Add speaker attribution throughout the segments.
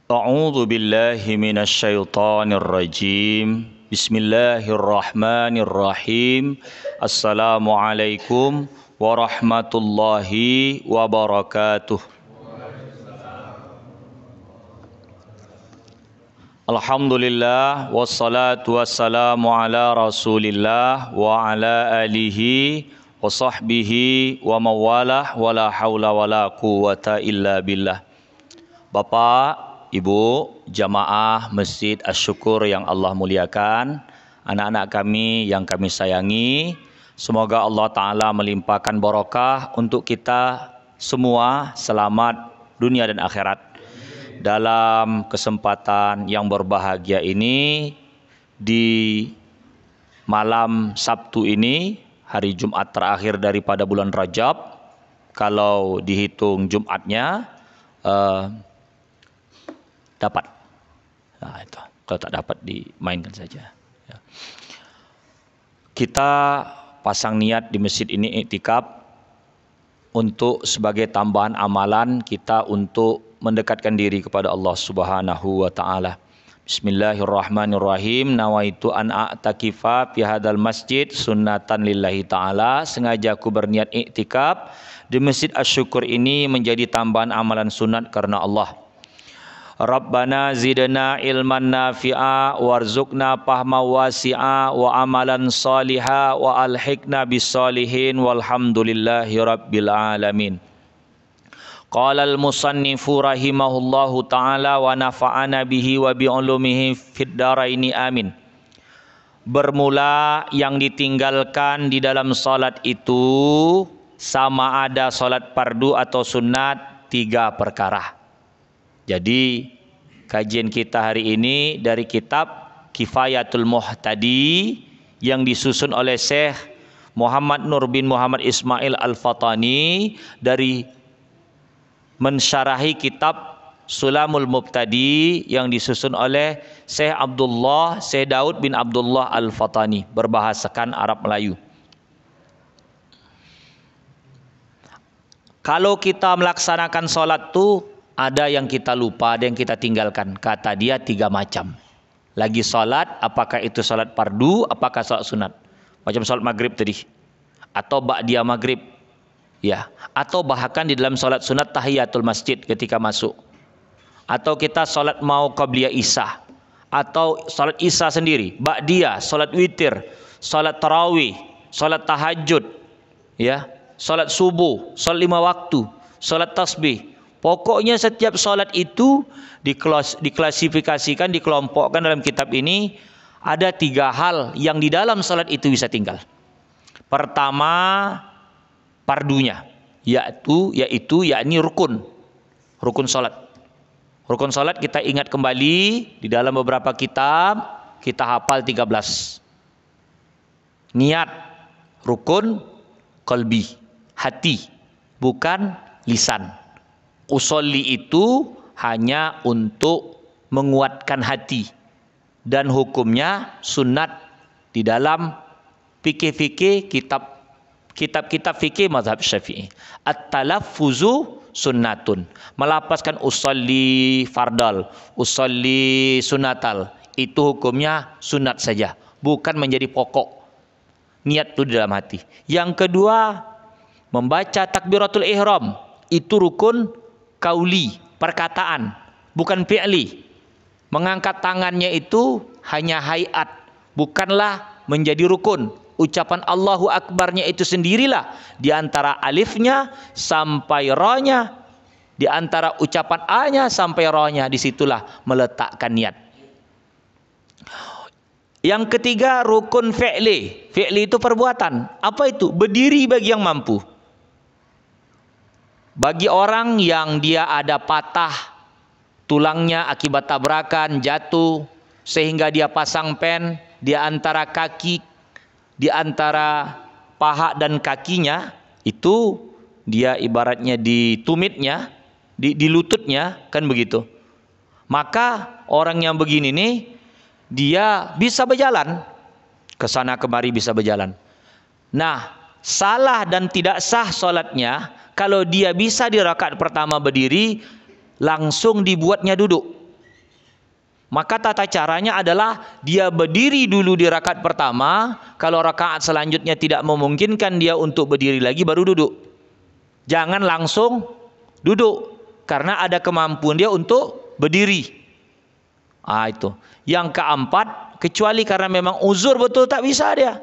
Speaker 1: A'udzu billahi minasyaitonir rajim. Bismillahirrahmanirrahim. Assalamualaikum warahmatullahi wabarakatuh. Alhamdulillah wassalatu wassalamu ala Rasulillah wa ala alihi wa sahbihi wa mawalah wala haula wala quwata illa billah. Bapak, Ibu, jamaah Masjid Asy-Syukur yang Allah muliakan, anak-anak kami yang kami sayangi, semoga Allah Ta'ala melimpahkan barokah untuk kita semua, selamat dunia dan akhirat. Dalam kesempatan yang berbahagia ini, di malam Sabtu ini, hari Jumat terakhir daripada bulan Rajab, kalau dihitung Jumatnya, dapat. Nah, itu. Kalau tak dapat dimainkan saja. Ya. Kita pasang niat di masjid ini iktikaf untuk sebagai tambahan amalan kita untuk mendekatkan diri kepada Allah Subhanahu wa taala. Bismillahirrahmanirrahim. Nawaitu an a'takifa fi hadzal masjid sunnatan lillahi taala. Sengaja aku berniat iktikaf di Masjid Asy-Syukur ini menjadi tambahan amalan sunat karena Allah. Rabbana zidna ilman nafi'a warzuqna fahma wasi'a wa amalan saliha wa alhiqna bis salihin walhamdulillahi rabbil alamin. Qala al-musannifu rahimahullahu ta'ala wa nafa'ana bihi wa bi'ulumihi fid daraini amin. Bermula yang ditinggalkan di dalam salat itu sama ada salat fardu atau sunat, 3 perkara. Jadi kajian kita hari ini dari kitab Kifayatul Muhtadi yang disusun oleh Syekh Muhammad Nur bin Muhammad Ismail Al-Fatani dari mensyarahi kitab Sulamul Mubtadi yang disusun oleh Syekh Daud bin Abdullah Al-Fatani, berbahasakan Arab Melayu. Kalau kita melaksanakan sholat tuh ada yang kita lupa, ada yang kita tinggalkan. Kata dia 3 macam. Lagi sholat, apakah itu sholat fardu, apakah sholat sunat. Macam sholat maghrib tadi. Atau ba'diyah maghrib. Ya. Atau bahkan di dalam sholat sunat tahiyatul masjid ketika masuk. Atau kita sholat mau qabliyah isya. Atau sholat isya sendiri. Ba'diyah, sholat witir, sholat tarawih, sholat tahajud. Ya. Sholat subuh, sholat 5 waktu, sholat tasbih. Pokoknya setiap solat itu diklasifikasikan, dikelompokkan dalam kitab ini ada 3 hal yang di dalam solat itu bisa tinggal. Pertama, fardunya, yakni rukun solat. Rukun solat kita ingat kembali di dalam beberapa kitab kita hafal 13. Niat, rukun, qalbi, hati, bukan lisan. Usolli itu hanya untuk menguatkan hati dan hukumnya sunat di dalam fikih-fikih kitab fikih mazhab Syafi'i. At-talaffuzu sunnatun. Melapaskan usolli fardal, usolli sunatal, itu hukumnya sunat saja, bukan menjadi pokok. Niat itu di dalam hati. Yang kedua, membaca takbiratul ihram, itu rukun kauli, perkataan, bukan fi'li. Mengangkat tangannya itu hanya hayat, bukanlah menjadi rukun. Ucapan Allahu Akbarnya itu sendirilah di antara alifnya sampai rohnya, di antara ucapan A-nya sampai rohnya, disitulah meletakkan niat. Yang ketiga, rukun fi'li. Fi'li itu perbuatan. Apa itu? Berdiri bagi yang mampu. Bagi orang yang dia ada patah tulangnya akibat tabrakan, jatuh, sehingga dia pasang pen di antara kaki, di antara paha dan kakinya, itu dia ibaratnya di tumitnya, di lututnya, kan begitu. Maka orang yang begini nih, dia bisa berjalan, ke sana kemari bisa berjalan. Nah, salah dan tidak sah sholatnya kalau dia bisa di rakaat pertama berdiri, langsung dibuatnya duduk. Maka tata caranya adalah dia berdiri dulu di rakaat pertama. Kalau rakaat selanjutnya tidak memungkinkan dia untuk berdiri lagi, baru duduk. Jangan langsung duduk, karena ada kemampuan dia untuk berdiri. Itu. Yang keempat, kecuali karena memang uzur betul tak bisa dia.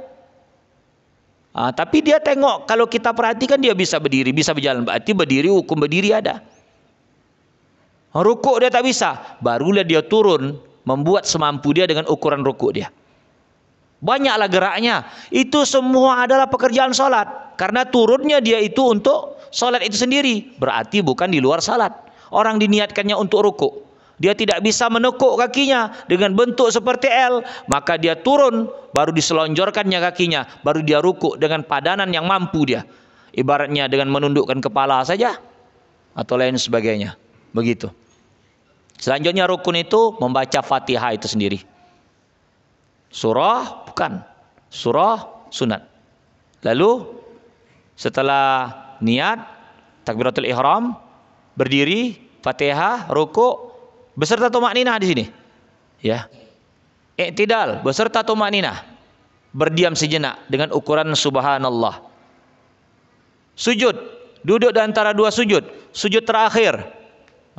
Speaker 1: Tapi dia tengok, kalau kita perhatikan dia bisa berdiri, bisa berjalan. Berarti berdiri, hukum berdiri ada. Rukuk dia tak bisa, barulah dia turun membuat semampu dia dengan ukuran rukuk dia. Banyaklah geraknya. Itu semua adalah pekerjaan sholat. Karena turunnya dia itu untuk sholat itu sendiri. Berarti bukan di luar sholat. Orang diniatkannya untuk rukuk. Dia tidak bisa menekuk kakinya dengan bentuk seperti L. Maka dia turun, baru diselonjorkannya kakinya. Baru dia rukuk dengan padanan yang mampu dia. Ibaratnya dengan menundukkan kepala saja. Atau lain sebagainya. Begitu. Selanjutnya rukun itu membaca Fatihah itu sendiri. Surah bukan, surah sunat. Lalu setelah niat takbiratul ihram, berdiri, Fatihah, rukuk beserta tumakninah di sini. Ya. I'tidal beserta tumakninah. Berdiam sejenak dengan ukuran subhanallah. Sujud, duduk di antara dua sujud, sujud terakhir.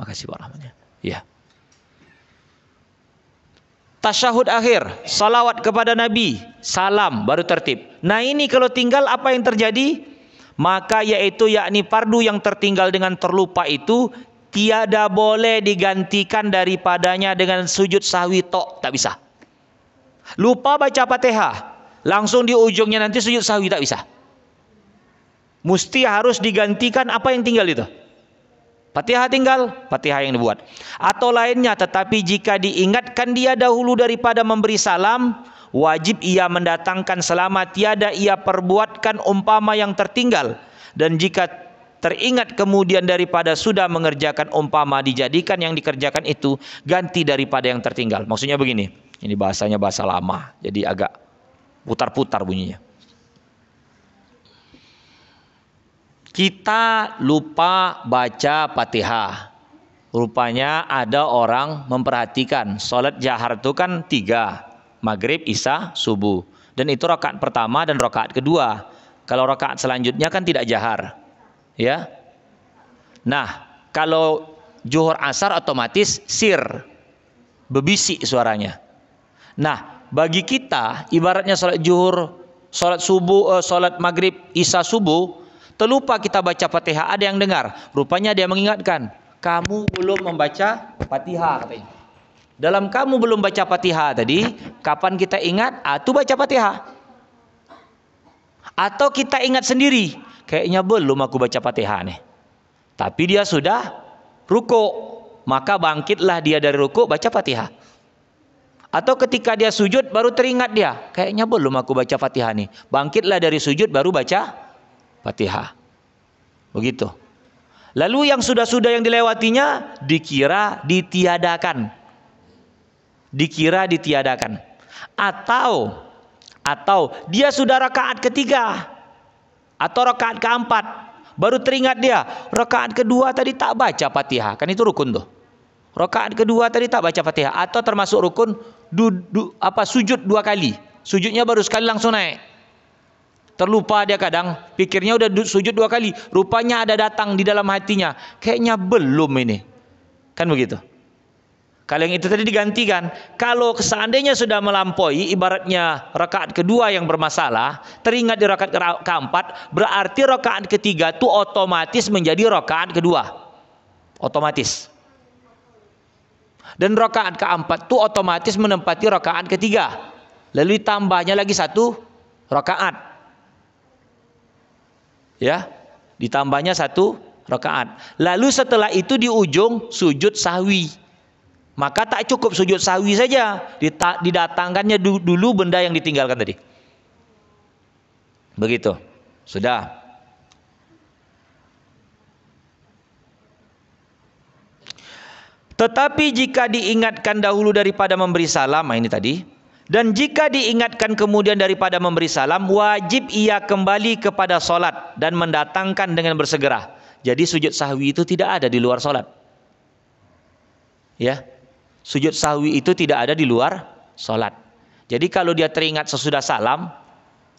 Speaker 1: Makasih Pak Rahmatnya. Ya. Tasyahud akhir, salawat kepada Nabi, salam, baru tertib. Nah ini kalau tinggal apa yang terjadi? Maka yaitu yakni fardu yang tertinggal dengan terlupa itu tiada boleh digantikan daripadanya dengan sujud sahwi tok, tak bisa. Lupa baca Fatihah, langsung di ujungnya nanti sujud sahwi, tak bisa. Mesti harus digantikan apa yang tinggal itu. Fatihah tinggal, Fatihah yang dibuat. Atau lainnya, tetapi jika diingatkan dia dahulu daripada memberi salam, wajib ia mendatangkan selama tiada ia perbuatkan umpama yang tertinggal. Dan jika teringat kemudian daripada sudah mengerjakan umpama dijadikan yang dikerjakan itu ganti daripada yang tertinggal. Maksudnya begini, ini bahasanya bahasa lama, jadi agak putar-putar bunyinya. Kita lupa baca Fatihah. Rupanya ada orang memperhatikan. Sholat jahar itu kan 3. Maghrib, Isya, Subuh. Dan itu rakaat pertama dan rakaat kedua. Kalau rakaat selanjutnya kan tidak jahar. Ya. Nah, kalau Zuhur Asar otomatis sir. Bebisik suaranya. Nah, bagi kita ibaratnya sholat Zuhur, sholat Subuh, sholat Maghrib, Isya, Subuh, terlupa kita baca Fatihah, ada yang dengar. Rupanya dia mengingatkan, kamu belum membaca Fatihah katanya. Dalam kamu belum baca Fatihah tadi, kapan kita ingat? Itu baca Fatihah. Atau kita ingat sendiri, kayaknya belum aku baca Fatihah nih. Tapi dia sudah rukuk, maka bangkitlah dia dari rukuk baca Fatihah. Atau ketika dia sujud baru teringat dia, kayaknya belum aku baca Fatihah nih. Bangkitlah dari sujud baru baca Fatihah. Begitu. Lalu yang sudah-sudah yang dilewatinya dikira ditiadakan. Dikira ditiadakan. Atau dia sudah rakaat ketiga atau rakaat keempat, baru teringat dia, rakaat kedua tadi tak baca Fatihah. Kan itu rukun tuh. Rakaat kedua tadi tak baca Fatihah, atau termasuk rukun sujud 2 kali. Sujudnya baru sekali langsung naik. Terlupa dia kadang, pikirnya udah sujud 2 kali, rupanya ada datang di dalam hatinya, kayaknya belum ini. Kan begitu. Kalau yang itu tadi digantikan. Kalau seandainya sudah melampaui, ibaratnya rakaat kedua yang bermasalah, teringat di rakaat keempat, berarti rakaat ketiga itu otomatis menjadi rakaat kedua. Otomatis. Dan rakaat keempat itu otomatis menempati rakaat ketiga. Lalu ditambahnya lagi 1 rakaat. Ya, ditambahnya 1 rakaat. Lalu setelah itu di ujung sujud sahwi. Maka tak cukup sujud sahwi saja, didatangkannya dulu benda yang ditinggalkan tadi. Begitu. Sudah. Tetapi jika diingatkan dahulu daripada memberi salam, ini tadi. Dan jika diingatkan kemudian daripada memberi salam, wajib ia kembali kepada solat dan mendatangkan dengan bersegera. Jadi sujud sahwi itu tidak ada di luar solat. Ya, Sujud sahwi itu tidak ada di luar sholat. Jadi kalau dia teringat sesudah salam,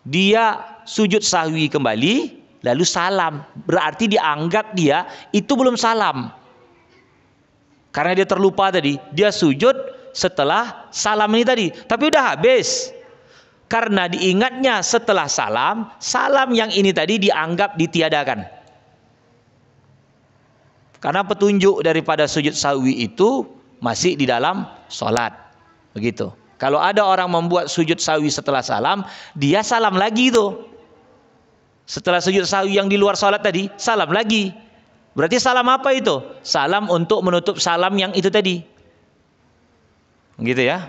Speaker 1: dia sujud sahwi kembali, lalu salam. Berarti dianggap dia itu belum salam. Karena dia terlupa tadi, dia sujud setelah salam ini tadi. Tapi udah habis. Karena diingatnya setelah salam, salam yang ini tadi dianggap ditiadakan. Karena petunjuk daripada sujud sahwi itu masih di dalam sholat. Begitu. Kalau ada orang membuat sujud sahwi setelah salam, dia salam lagi itu. Setelah sujud sahwi yang di luar sholat tadi, salam lagi. Berarti salam apa itu? Salam untuk menutup salam yang itu tadi. Gitu ya.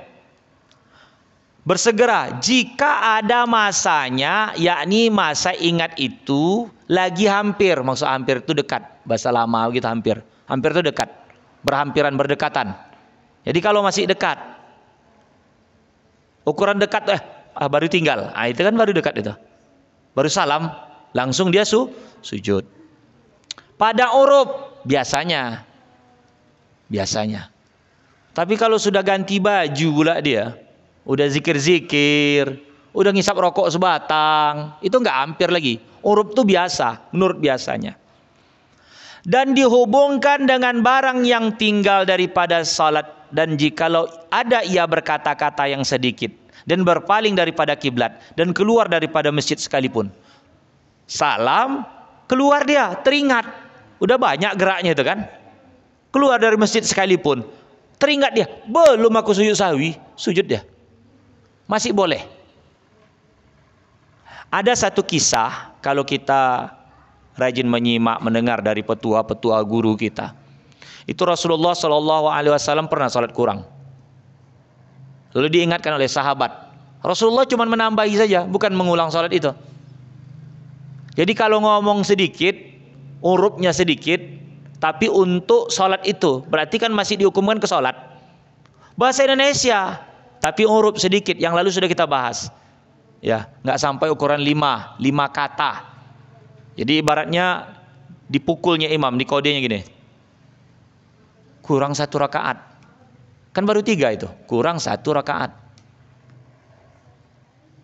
Speaker 1: Bersegera jika ada masanya, yakni masa ingat itu lagi hampir. Maksud hampir itu dekat. Bahasa lama gitu hampir. Hampir itu dekat. Berhampiran, berdekatan. Jadi kalau masih dekat, ukuran dekat baru tinggal. Nah, itu kan baru dekat itu. Baru salam, langsung dia sujud. Pada urub biasanya. Tapi kalau sudah ganti baju pula dia, udah zikir-zikir, udah ngisap rokok sebatang, itu nggak hampir lagi. Urub tuh biasa, menurut biasanya. Dan dihubungkan dengan barang yang tinggal daripada salat. Dan jikalau ada ia berkata-kata yang sedikit dan berpaling daripada kiblat dan keluar daripada masjid sekalipun, salam, keluar dia, teringat, udah banyak geraknya itu kan, keluar dari masjid sekalipun, teringat dia, belum aku sujud sahwi, sujud dia, masih boleh. Ada satu kisah, kalau kita rajin menyimak, mendengar dari petua-petua guru kita, itu Rasulullah SAW pernah salat kurang. Lalu diingatkan oleh sahabat. Rasulullah cuma menambahi saja, bukan mengulang salat itu. Jadi kalau ngomong sedikit, urupnya sedikit, tapi untuk salat itu, berarti kan masih dihukumkan ke salat. Bahasa Indonesia, tapi urup sedikit, yang lalu sudah kita bahas. Ya, nggak sampai ukuran 5 kata. Jadi ibaratnya dipukulnya imam, di kodenya gini. Kurang 1 rakaat. Kan baru 3 itu. Kurang 1 rakaat.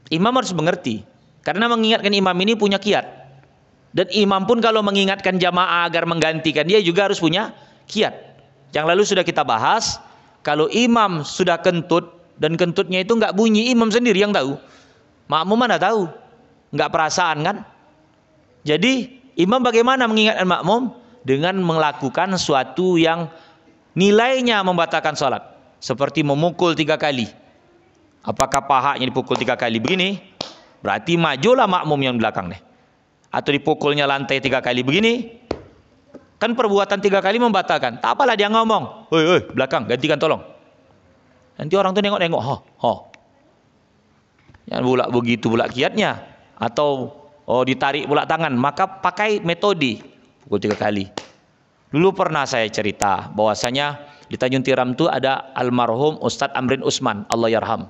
Speaker 1: Imam harus mengerti. Karena mengingatkan imam ini punya kiat. Dan imam pun kalau mengingatkan jamaah agar menggantikan, dia juga harus punya kiat. Yang lalu sudah kita bahas. Kalau imam sudah kentut, dan kentutnya itu nggak bunyi, imam sendiri yang tahu. Makmum mana tahu. Nggak perasaan kan. Jadi imam bagaimana mengingatkan makmum? Dengan melakukan sesuatu yang nilainya membatalkan sholat. Seperti memukul 3 kali. Apakah pahanya dipukul 3 kali begini? Berarti majulah makmum yang belakang deh. Atau dipukulnya lantai 3 kali begini. Kan perbuatan 3 kali membatalkan. Tak apalah dia ngomong. Hoi belakang gantikan tolong. Nanti orang tuh nengok-nengok. Yang pula begitu pula kiatnya. Atau ditarik pula tangan. Maka pakai metode. Pukul 3 kali. Dulu pernah saya cerita bahwasanya di Tanjung Tiram itu ada almarhum Ustadz Amrin Usman, Allah yarham.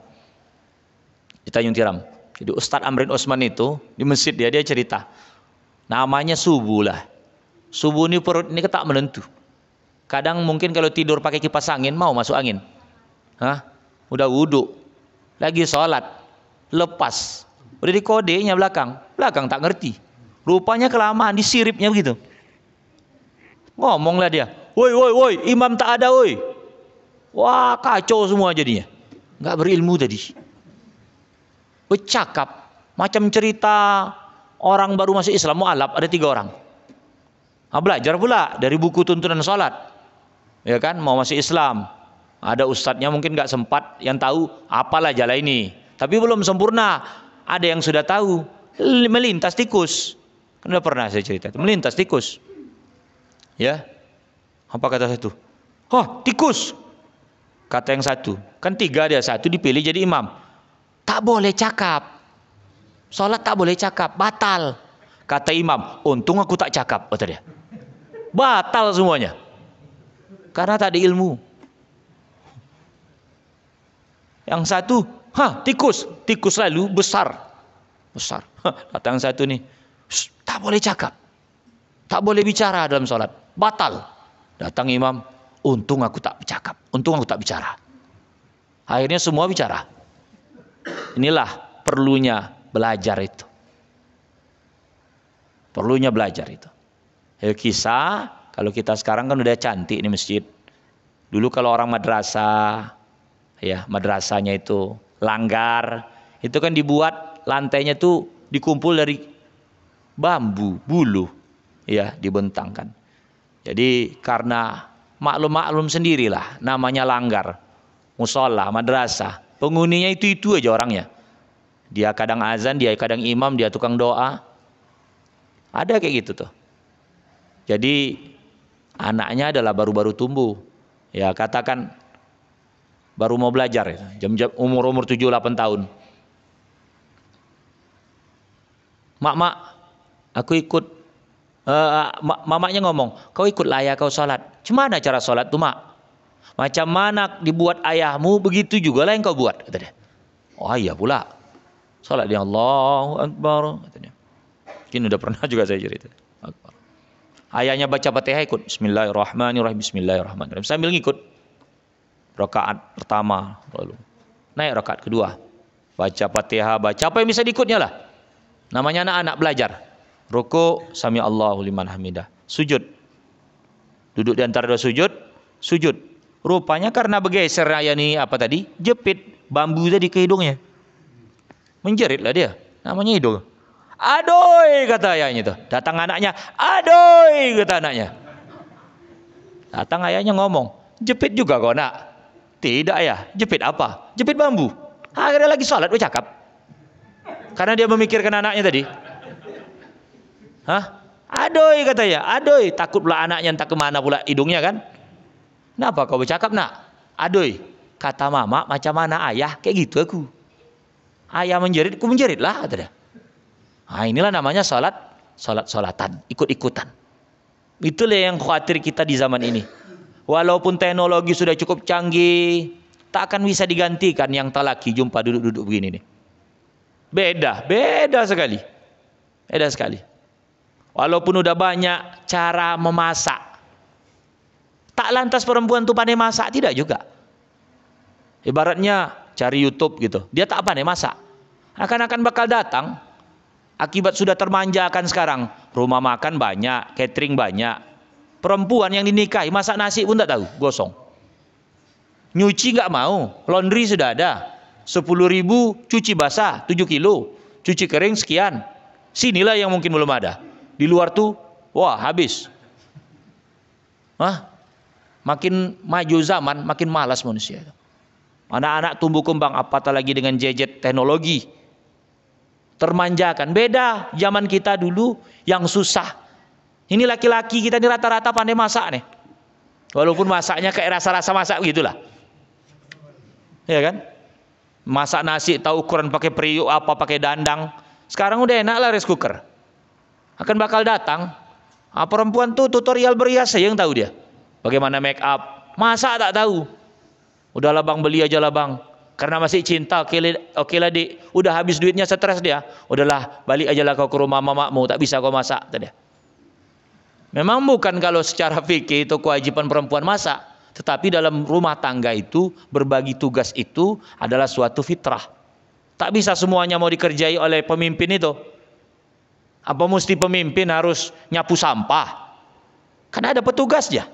Speaker 1: Di Tanjung Tiram. Jadi Ustadz Amrin Usman itu di masjid dia cerita. Namanya subuh lah. Subuh ini perut ini tak menentu. Kadang mungkin kalau tidur pakai kipas angin mau masuk angin. Udah wudhu, lagi sholat, lepas. Udah di kodenya belakang tak ngerti. Rupanya kelamaan disiripnya begitu. Ngomonglah dia, woi, imam tak ada, woi. Wah, kacau semua jadinya. Nggak berilmu tadi. Bercakap, macam cerita orang baru masuk Islam, mu'alaf, ada 3 orang. Belajar pula dari buku tuntunan sholat. Ya kan, mau masuk Islam. Ada ustadznya mungkin nggak sempat, yang tahu apalah jala ini. Tapi belum sempurna. Ada yang sudah tahu, melintas tikus. Kan udah pernah saya cerita, melintas tikus. Ya, apa kata satu? Tikus. Kata yang satu, kan 3 dia, 1 dipilih jadi imam. Tak boleh cakap. Sholat tak boleh cakap, batal. Kata imam, untung aku tak cakap, kata dia. Batal semuanya. Karena tak ada ilmu. Yang satu, tikus lalu besar. Kata yang satu nih, tak boleh cakap. Tak boleh bicara dalam sholat. Batal. Datang imam, untung aku tak bercakap. Untung aku tak bicara. Akhirnya semua bicara. Inilah perlunya belajar itu. Perlunya belajar itu. Kisah, kalau kita sekarang kan udah cantik nih masjid. Dulu kalau orang madrasah, ya madrasahnya itu langgar, itu kan dibuat lantainya tuh dikumpul dari bambu, bulu, ya dibentangkan. Jadi karena maklum sendirilah, namanya langgar, musola, madrasah, penghuninya itu aja orangnya. Dia kadang azan, dia kadang imam, dia tukang doa. Ada kayak gitu tuh. Jadi anaknya adalah baru-baru tumbuh. Ya katakan baru mau belajar ya. Jam-jam umur 7-8 tahun. Mak, aku ikut. Mamanya ngomong, kau ikutlah ayah kau sholat. Cuma cara sholat tuh mak? Macam mana dibuat ayahmu, begitu juga lah yang kau buat, kata dia. Oh iya pula. Sholat dia Allahu Akbar, katanya. Mungkin udah pernah juga saya cerita. Akbar. Ayahnya baca Fatihah ikut. Bismillahirrahmanirrahim. Bismillahirrahmanirrahim. Sambil ngikut. Rakaat pertama. Lalu naik rakaat kedua. Baca Fatihah. Baca apa yang bisa diikutnya lah. Namanya anak-anak belajar. Ruku. Sami Allahu liman hamidah. Sujud. Duduk di antara dua sujud. Sujud. Rupanya karena bergeser ayah ni apa tadi? Jepit bambu tadi ke hidungnya. Menjerit lah dia. Namanya hidung. Adoy kata ayahnya itu. Datang anaknya, adoy kata anaknya. Datang ayahnya ngomong, jepit juga kau nak? Tidak ayah, jepit apa? Jepit bambu. Akhirnya lagi sholat bercakap. Karena dia memikirkan anaknya tadi. Hah? Adoy katanya, adoy. Takut pula anaknya entah kemana pula hidungnya kan. Kenapa kau bercakap nak? Adoy. Kata mama macam mana ayah, kayak gitu aku. Ayah menjerit, ku menjerit lah kata dia. Nah, inilah namanya solatan, ikut-ikutan. Itulah yang khawatir kita di zaman ini. Walaupun teknologi sudah cukup canggih, tak akan bisa digantikan yang talaki jumpa duduk-duduk begini nih. Beda sekali. Beda sekali. Walaupun udah banyak cara memasak, tak lantas perempuan tuh pandai masak, tidak juga. Ibaratnya cari YouTube gitu, dia tak pandai masak. Akan bakal datang. Akibat sudah termanjakan sekarang. Rumah makan banyak, catering banyak. Perempuan yang dinikahi masak nasi pun tak tahu, gosong. Nyuci nggak mau, laundry sudah ada. 10.000 cuci basah 7 kilo, cuci kering sekian. Sinilah yang mungkin belum ada. Di luar tuh, wah habis. Makin maju zaman, makin malas manusia. Anak-anak tumbuh kembang, apatah lagi dengan gadget teknologi. Termanjakan. Beda zaman kita dulu yang susah. Ini laki-laki kita ini rata-rata pandai masak nih. Walaupun masaknya kayak rasa-rasa masak begitulah. Ya kan? Masak nasi tahu ukuran pakai periuk apa pakai dandang. Sekarang udah enak lah rice cooker. Akan bakal datang. Perempuan tuh tutorial berias saja yang tahu dia. Bagaimana make up. Masak tak tahu. Udahlah bang, beli aja lah bang. Karena masih cinta, oke lah dik. Udah habis duitnya, stres dia. Udahlah, balik aja lah kau ke rumah mamamu. Tak bisa kau masak. Tadi. Memang bukan kalau secara fikih itu kewajiban perempuan masak. Tetapi dalam rumah tangga itu, berbagi tugas itu adalah suatu fitrah. Tak bisa semuanya mau dikerjai oleh pemimpin itu. Apa mesti pemimpin harus nyapu sampah? Karena ada petugasnya.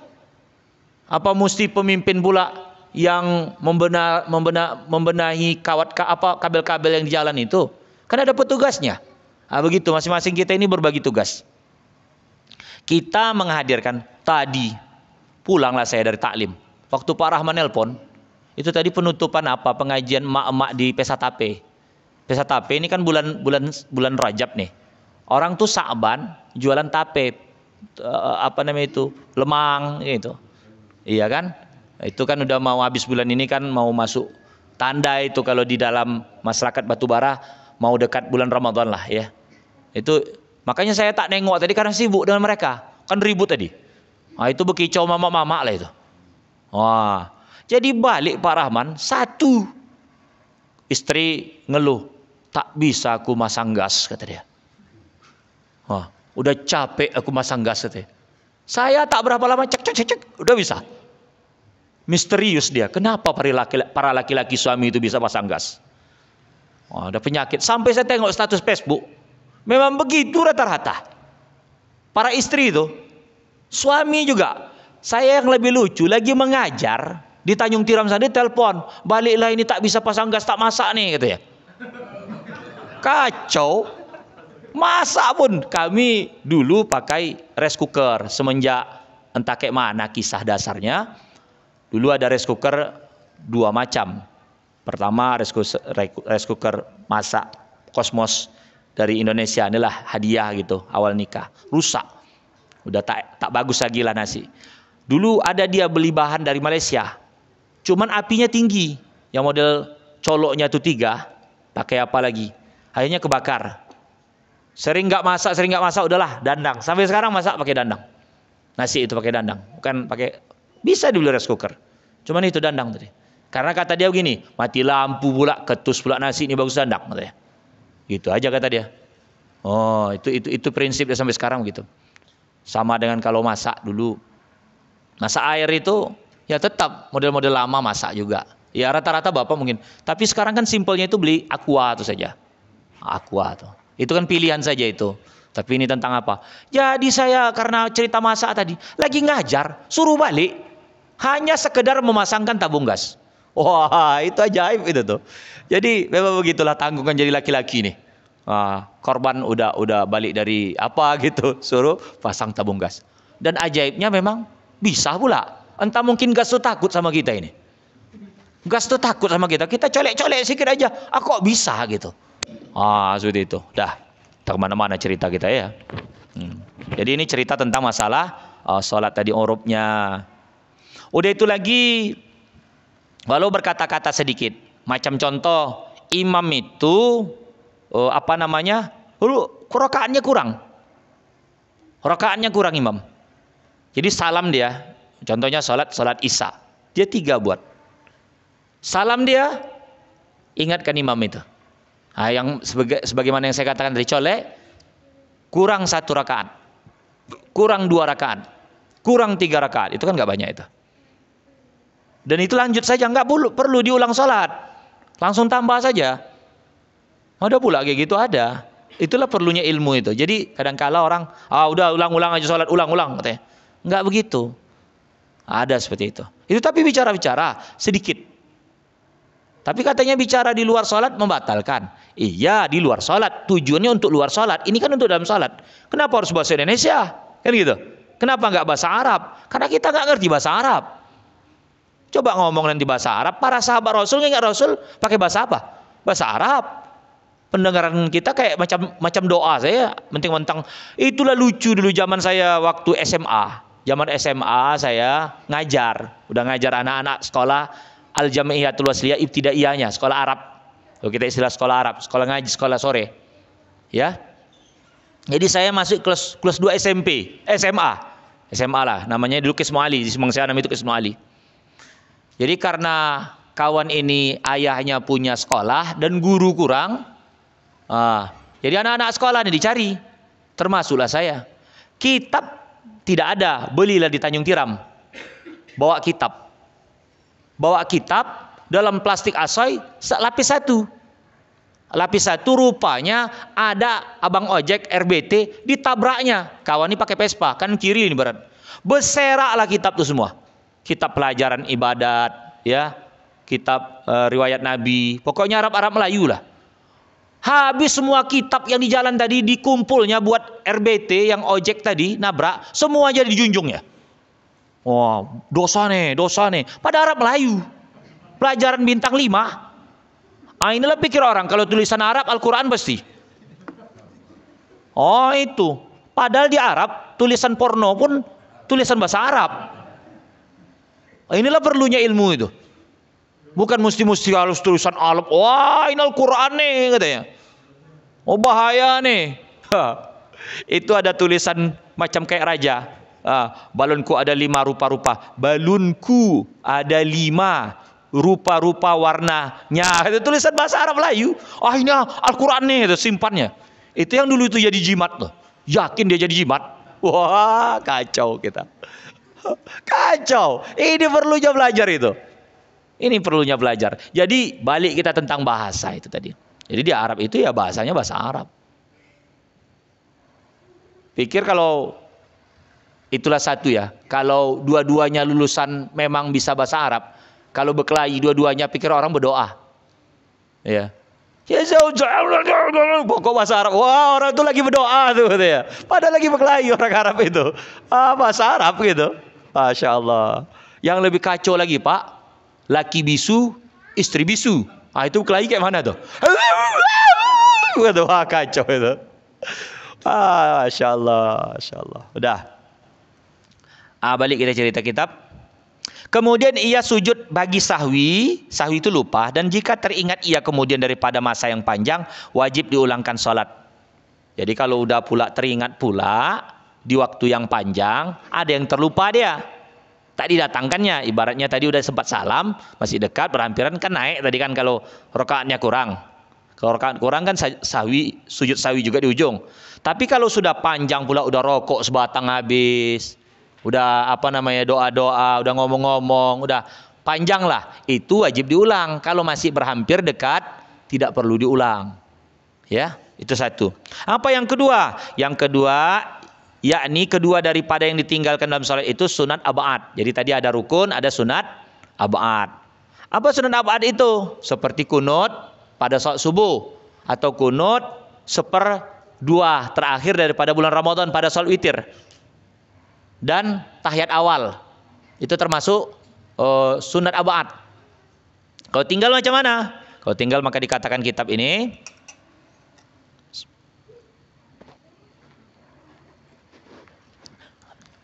Speaker 1: Apa mesti pemimpin pula yang membenahi kabel-kabel yang di jalan itu? Kan ada petugasnya. Begitu, masing-masing kita ini berbagi tugas. Kita menghadirkan tadi, pulanglah saya dari taklim. Waktu Pak Rahman nelpon, itu tadi penutupan pengajian emak-emak di Pesatape. Pesatape ini kan bulan Rajab nih. Orang tuh Sa'ban jualan tape, lemang gitu. Iya kan? Itu kan udah mau habis bulan ini kan mau masuk tanda itu kalau di dalam masyarakat Batubara mau dekat bulan Ramadan lah ya. Itu makanya saya tak nengok tadi karena sibuk dengan mereka. Kan ribut tadi. Itu bekicau mama-mama lah itu. Wah, jadi balik Pak Rahman, satu istri ngeluh, tak bisa aku masang gas kata dia. Wah, udah capek aku masang gas katanya. Saya tak berapa lama cek udah bisa. Misterius dia. Kenapa para laki-laki suami itu bisa pasang gas? Oh, ada penyakit. Sampai saya tengok status Facebook. Memang begitu rata-rata. Para istri itu. Suami juga. Saya yang lebih lucu. Lagi mengajar. Di Tanjung Tiram sana telepon. Baliklah ini tak bisa pasang gas, tak masak nih. Gitu ya. Kacau. Masak pun. Kami dulu pakai rice cooker. Semenjak entah kayak mana kisah dasarnya. Dulu ada rice cooker 2 macam. Pertama rice cooker masak Cosmos dari Indonesia, inilah hadiah gitu awal nikah. Rusak. Udah tak bagus lagi lah nasi. Dulu ada dia beli bahan dari Malaysia. Cuman apinya tinggi. Yang model coloknya tuh 3, pakai apa lagi? Akhirnya kebakar. Sering nggak masak, udahlah dandang. Sampai sekarang masak pakai dandang. Nasi itu pakai dandang, bukan pakai. Bisa dibeli rice cooker. Cuman itu dandang tadi. Karena kata dia begini, mati lampu pula, ketus pula nasi, ini bagus dandang katanya. Gitu aja kata dia. Oh, itu prinsipnya sampai sekarang gitu. Sama dengan kalau masak dulu. Masak air itu ya tetap model-model lama masak juga. Ya rata-rata Bapak mungkin. Tapi sekarang kan simpelnya itu beli aqua itu saja. Aqua tuh. Itu kan pilihan saja itu. Tapi ini tentang apa? Jadi saya karena cerita masak tadi, lagi ngajar, suruh balik, hanya sekedar memasangkan tabung gas. Wah, itu ajaib itu tuh. Jadi memang begitulah tanggungan jadi laki-laki nih. Korban udah balik dari apa gitu, suruh pasang tabung gas. Dan ajaibnya memang bisa pula. Entah mungkin gas tuh takut sama kita ini. Gas tuh takut sama kita. Kita colek-colek sedikit aja, kok bisa gitu. Seperti itu. Dah. Kemana-mana cerita kita ya. Jadi ini cerita tentang masalah sholat tadi urupnya. Udah itu lagi, walau berkata-kata sedikit. Macam contoh, imam itu rakaatnya kurang. Rakaatnya kurang imam. Jadi salam dia. Contohnya sholat isya. Dia 3 buat. Salam dia, ingatkan imam itu. Yang sebagaimana yang saya katakan dari colek, kurang 1 rakaat, kurang 2 rakaat, kurang 3 rakaat, itu kan nggak banyak itu. Dan itu lanjut saja, nggak perlu diulang sholat, langsung tambah saja. Ada pula kayak gitu ada. Itulah perlunya ilmu itu. Jadi kadang-kala orang, udah ulang-ulang aja sholat, ulang-ulang katanya. Nggak begitu. Ada seperti itu. Itu tapi bicara-bicara sedikit. Tapi katanya bicara di luar sholat membatalkan. Iya, di luar sholat. Tujuannya untuk luar sholat. Ini kan untuk dalam sholat. Kenapa harus bahasa Indonesia? Kan gitu. Kenapa nggak bahasa Arab? Karena kita nggak ngerti bahasa Arab. Coba ngomong nanti bahasa Arab. Para sahabat Rasul nggak Rasul pakai bahasa apa? Bahasa Arab. Pendengaran kita kayak macam doa saya. Mentang-mentang. Itulah lucu dulu zaman saya waktu SMA. Zaman SMA saya ngajar. Udah ngajar anak-anak sekolah Al-Jami'iyatul Wasliyah Ibtidaiyahnya, sekolah Arab. Kalau kita istilah sekolah Arab, sekolah ngaji, sekolah sore. Ya. Jadi saya masuk kelas 2 SMA lah, namanya dulu Kismu Ali, di Semang Sianam itu Kismu Ali. Jadi karena kawan ini ayahnya punya sekolah dan guru kurang, jadi anak-anak sekolah ini dicari, termasuklah saya. Kitab tidak ada, belilah di Tanjung Tiram. Bawa kitab dalam plastik asoy lapis 1. Lapis 1 rupanya ada abang ojek RBT ditabraknya. Kawan ini pakai Vespa, kan kiri ini berat. Berseraklah kitab itu semua. Kitab pelajaran ibadat, ya, kitab riwayat Nabi, pokoknya Arab Melayu lah. Habis semua kitab yang di jalan tadi dikumpulnya buat RBT yang ojek tadi nabrak, semua jadi dijunjungnya. Wah, dosa nih. Pada Arab Melayu. Pelajaran bintang 5. Inilah pikir orang kalau tulisan Arab Al-Quran pasti. Itu. Padahal di Arab tulisan porno pun tulisan bahasa Arab. Inilah perlunya ilmu itu. Bukan mesti harus tulisan Arab. Wah, ini Al-Quran nih katanya. Bahaya nih. Itu ada tulisan macam kayak raja. Balonku ada 5 rupa-rupa. Balonku ada 5 rupa-rupa warnanya. Itu tulisan bahasa Arab Melayu. Ini Al-Quran nih, itu simpannya. Itu yang dulu itu jadi jimat tuh. Yakin dia jadi jimat. Wah, kacau kita. Kacau. Ini perlunya belajar itu. Ini perlunya belajar. Jadi balik kita tentang bahasa itu tadi. Jadi di Arab itu ya bahasanya bahasa Arab. Pikir kalau itulah satu ya. Kalau dua-duanya lulusan memang bisa bahasa Arab. Kalau berkelahi dua-duanya pikir orang berdoa. Ya. Pokok bahasa Arab. Wah, orang itu lagi berdoa tuh ya. Padahal lagi berkelahi orang Arab itu. Bahasa Arab gitu. Masya Allah. Yang lebih kacau lagi Pak, laki bisu, istri bisu. Itu berkelahi kayak mana tuh? Wah, kacau itu. Masya Allah, Masya Allah. Udah. Balik kita cerita kitab. Kemudian ia sujud bagi sahwi, sahwi itu lupa, dan jika teringat ia kemudian daripada masa yang panjang, wajib diulangkan sholat. Jadi kalau udah pula teringat pula di waktu yang panjang, ada yang terlupa dia, tak didatangkannya. Ibaratnya tadi udah sempat salam, masih dekat, berhampiran kan naik tadi kan kalau rakaatnya kurang. Kalau rakaat kurang kan sahwi, sujud sahwi juga di ujung. Tapi kalau sudah panjang pula, udah rokok sebatang habis, udah doa-doa, udah ngomong-ngomong, udah panjang lah, itu wajib diulang. Kalau masih berhampir dekat, tidak perlu diulang. Ya, itu satu. Apa yang kedua? Yang kedua, yakni kedua daripada yang ditinggalkan dalam salat itu sunat ab'ad. Jadi tadi ada rukun, ada sunat ab'ad. Apa sunat ab'ad itu? Seperti kunut pada salat subuh, atau kunut seperdua terakhir daripada bulan Ramadan pada salat witir. Dan tahiyat awal itu termasuk sunat ab'ad. Kalau tinggal macam mana? Kalau tinggal maka dikatakan kitab ini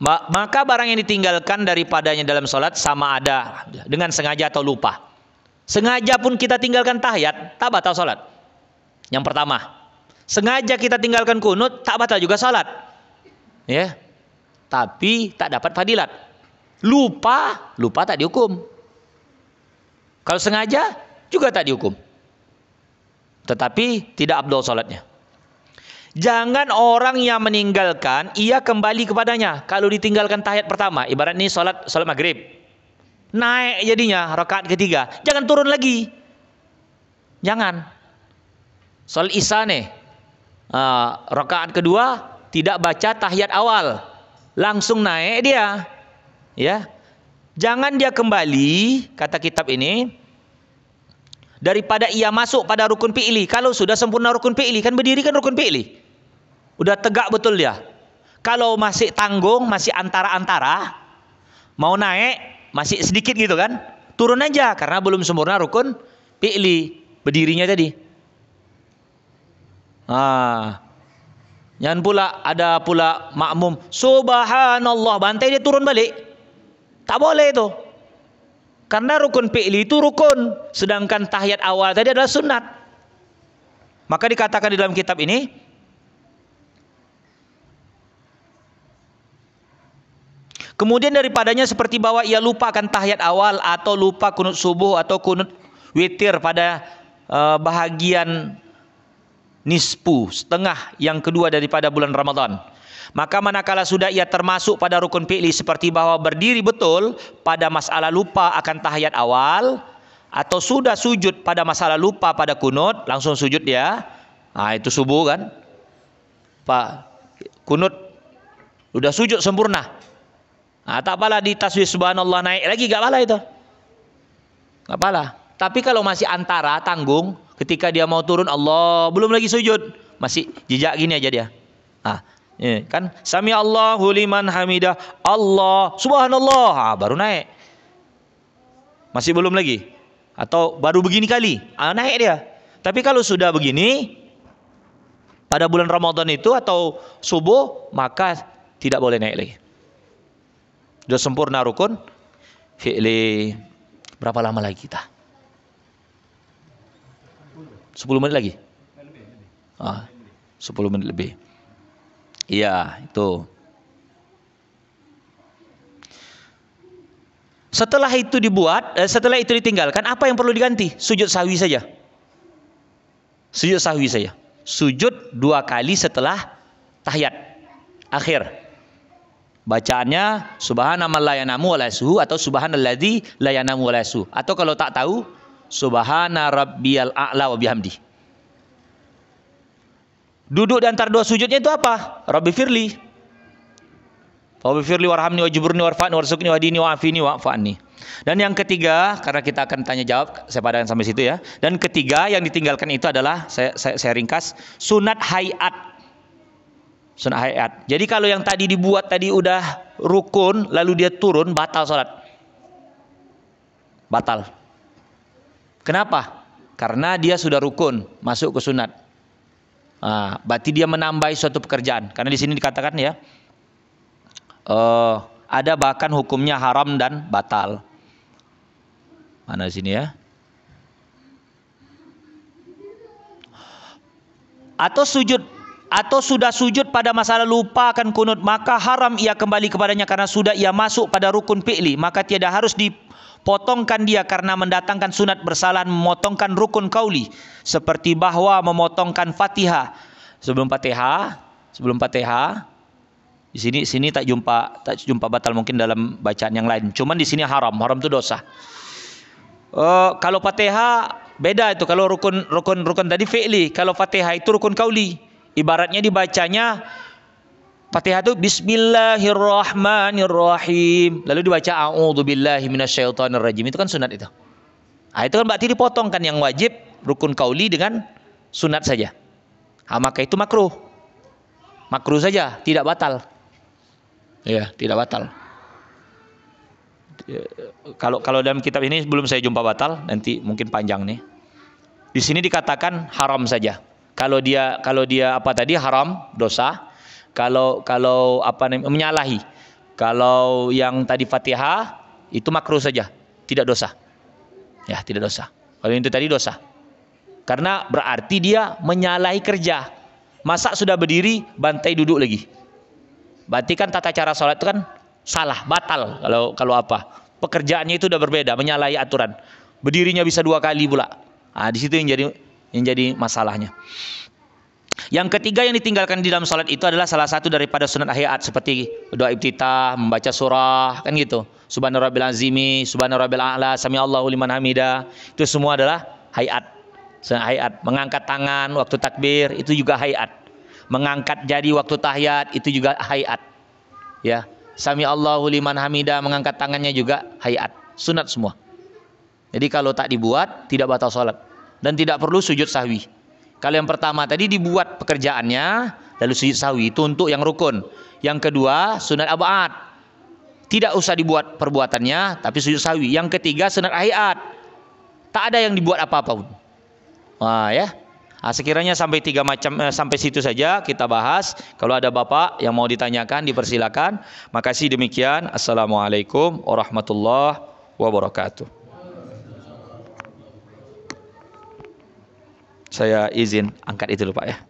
Speaker 1: maka barang yang ditinggalkan daripadanya dalam sholat sama ada dengan sengaja atau lupa. Sengaja pun kita tinggalkan tahiyat, tak batal sholat. Yang pertama, sengaja kita tinggalkan kunut, tak batal juga sholat. Ya. Tapi tak dapat fadilat. Lupa tak dihukum. Kalau sengaja juga tak dihukum. Tetapi tidak abdul salatnya. Jangan orang yang meninggalkan ia kembali kepadanya. Kalau ditinggalkan tahiyat pertama, ibarat ini salat maghrib, naik jadinya rakaat ketiga, jangan turun lagi. Jangan. Salat isya nih, rakaat kedua tidak baca tahiyat awal, langsung naik dia, ya. Jangan dia kembali, kata kitab ini, daripada ia masuk pada rukun fi'li. Kalau sudah sempurna rukun fi'li, kan berdiri kan rukun fi'li, udah tegak betul dia. Kalau masih tanggung, masih antara-antara, mau naik masih sedikit gitu kan, turun aja karena belum sempurna rukun fi'li, berdirinya tadi. Jangan pula ada pula makmum subhanallah, bantai dia turun balik. Tak boleh itu. Karena rukun fi'li itu rukun, sedangkan tahiyat awal tadi adalah sunat. Maka dikatakan di dalam kitab ini, kemudian daripadanya seperti bahwa ia lupa akan tahiyat awal, atau lupa kunut subuh atau kunut witir pada bahagian nisfu, setengah yang kedua daripada bulan Ramadan. Maka manakala sudah ia termasuk pada rukun fi'li, seperti bahwa berdiri betul pada masalah lupa akan tahiyat awal, atau sudah sujud pada masalah lupa pada kunut, langsung sujud dia. Itu subuh kan, Pak, kunut udah sujud sempurna. Tak apalah di tasbih subhanallah naik lagi, gak apalah itu, gak apalah. Tapi kalau masih antara tanggung, ketika dia mau turun Allah belum lagi sujud, masih jejak gini aja dia. Kan sami Allahu liman hamidah, Allah subhanallah, baru naik. Masih belum lagi, atau baru begini kali naik dia. Tapi kalau sudah begini pada bulan Ramadan itu atau subuh, maka tidak boleh naik lagi. Sudah sempurna rukun fi'li. Berapa lama lagi kita? 10 menit lagi? 10 menit lebih. Iya, itu. Setelah itu dibuat, setelah itu ditinggalkan, apa yang perlu diganti? Sujud sahwi saja. Sujud sahwi saja. Sujud 2 kali setelah tahiyat akhir. Bacaannya subhanallahi la yanamu wa la yasuhu atau subhanalladzi la yanamu wa la yasuhu. Atau kalau tak tahu subhana rabbiyal a'la wa bihamdi. Duduk di antara dua sujudnya itu apa? Rabbi firli. Rabbi firli warhamni wajburni warfa'ni warzuqni wahdini wa'afini wa'fa'ni. Dan yang ketiga, karena kita akan tanya jawab, saya padahkan sampai situ ya. Dan ketiga yang ditinggalkan itu adalah saya ringkas, sunat hayat. Sunat hayat. Jadi kalau yang tadi dibuat tadi udah rukun lalu dia turun, batal salat. Batal. Kenapa? Karena dia sudah rukun, masuk ke sunat. Nah, berarti dia menambahi suatu pekerjaan. Karena di sini dikatakan ya, ada bahkan hukumnya haram dan batal. Mana di sini ya? Atau sudah sujud pada masa lalu lupa akan kunut, maka haram ia kembali kepadanya karena sudah ia masuk pada rukun fi'li, maka tiada harus dipotongkan dia karena mendatangkan sunat bersalahan memotongkan rukun kauli, seperti bahwa memotongkan Fatihah sebelum Fatihah. Di sini tak jumpa batal, mungkin dalam bacaan yang lain. Cuman di sini haram itu dosa. Kalau Fatihah beda itu, kalau rukun tadi fi'li, kalau Fatihah itu rukun kauli. Ibaratnya dibacanya Fatihah itu Bismillahirrahmanirrahim, lalu dibaca A'udzubillahi minasyaitonirrajim, itu kan sunat itu. Nah, itu kan berarti dipotongkan yang wajib rukun kauli dengan sunat saja. Maka itu makruh saja, tidak batal. Ya, tidak batal. Kalau dalam kitab ini belum saya jumpa batal, nanti mungkin panjang nih. Di sini dikatakan haram saja. Kalau dia apa tadi haram, dosa. Kalau apa namanya menyalahi. Kalau yang tadi Fatihah itu makruh saja, tidak dosa. Ya, tidak dosa. Kalau itu tadi dosa. Karena berarti dia menyalahi kerja. Masa sudah berdiri, bantai duduk lagi. Berarti kan tata cara sholat itu kan salah, batal. Kalau apa? Pekerjaannya itu udah berbeda, menyalahi aturan. Berdirinya bisa 2 kali pula. Nah, di situ yang jadi masalahnya. Yang ketiga yang ditinggalkan di dalam sholat itu adalah salah satu daripada sunat hayat, seperti doa iftitah, membaca surah, kan gitu. Subhana rabbil azimi, subhana rabbil a'la, sami Allahu liman hamida. Itu semua adalah hayat. Sunat hayat. Mengangkat tangan waktu takbir itu juga hayat. Mengangkat jari waktu tahiyat itu juga hayat. Ya, sami Allahu liman hamida, mengangkat tangannya juga hayat. Sunat semua. Jadi kalau tak dibuat tidak batal sholat dan tidak perlu sujud sahwi. Kalau yang pertama tadi dibuat pekerjaannya lalu sujud sahwi itu untuk yang rukun. Yang kedua sunat ab'ad, tidak usah dibuat perbuatannya tapi sujud sahwi. Yang ketiga sunat hayat, tak ada yang dibuat apa-apa pun. Wah ya. Nah, sekiranya sampai 3 macam sampai situ saja kita bahas. Kalau ada bapak yang mau ditanyakan dipersilakan. Makasih, demikian. Assalamualaikum warahmatullahi wabarakatuh. Saya izin angkat itu dulu Pak ya.